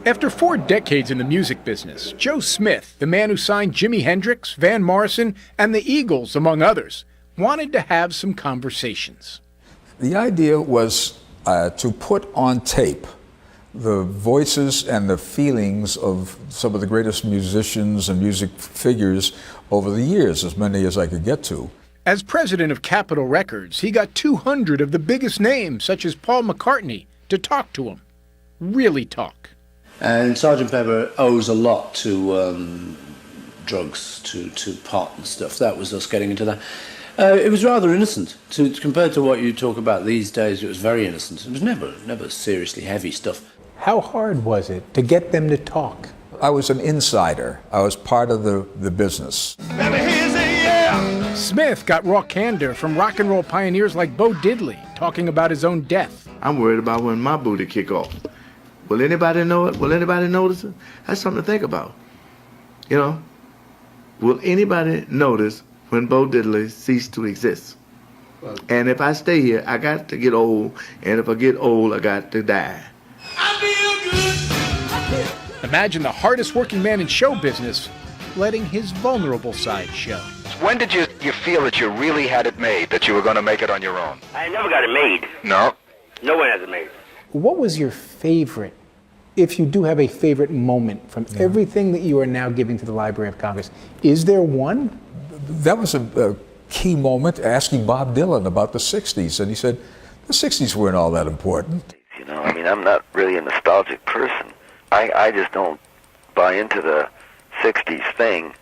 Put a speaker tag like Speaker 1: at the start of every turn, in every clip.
Speaker 1: After 4 decades in the music business, Joe Smith, the man who signed Jimi Hendrix, Van Morrison, and the Eagles, among others, wanted to have some conversations.
Speaker 2: The idea was to put on tape the voices and the feelings of some of the greatest musicians and music figures over the years, as many as I could get to.
Speaker 1: As president of Capitol Records, he got 200 of the biggest names, such as Paul McCartney, to talk to him. Really talk.
Speaker 3: And Sgt. Pepper owes a lot to drugs, to pot and stuff. That was us getting into that. It was rather innocent. Compared to what you talk about these days, it was very innocent. It was never seriously heavy stuff.
Speaker 1: How hard was it to get them to talk?
Speaker 2: I was an insider. I was part of the business.
Speaker 1: Smith got raw candor from rock and roll pioneers like Bo Diddley, talking about his own death.
Speaker 4: I'm worried about when my booty kick off. Will anybody know it? Will anybody notice it? That's something to think about. You know? Will anybody notice when Bo Diddley ceased to exist? And if I stay here, I got to get old. And if I get old, I got to die.
Speaker 1: I feel good. Imagine the hardest working man in show business letting his vulnerable side show.
Speaker 5: When did you feel that you really had it made, that you were going to make it on your own?
Speaker 6: I never got it made.
Speaker 5: No?
Speaker 6: No one has it made.
Speaker 1: What was your favorite, if you do have a favorite moment from everything that you are now giving to the Library of Congress? Is there one?
Speaker 2: That was a key moment, asking Bob Dylan about the 60s. And he said, the 60s weren't all that important.
Speaker 7: You know, I mean, I'm not really a nostalgic person. I just don't buy into the 60s thing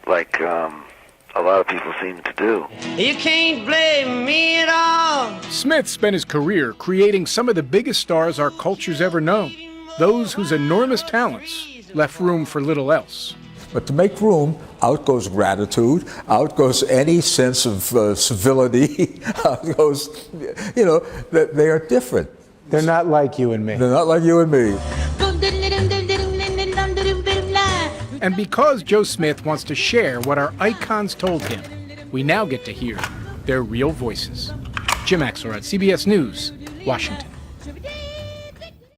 Speaker 7: like a lot of people seem to do.
Speaker 8: You can't blame me at all.
Speaker 1: Smith spent his career creating some of the biggest stars our culture's ever known, those whose enormous talents left room for little else.
Speaker 2: But to make room, out goes gratitude, out goes any sense of civility, out goes, you know, that they are different.
Speaker 1: They're not like you and me.
Speaker 2: They're not like you and me.
Speaker 1: And because Joe Smith wants to share what our icons told him, we now get to hear their real voices. Jim Axelrod, CBS News, Washington.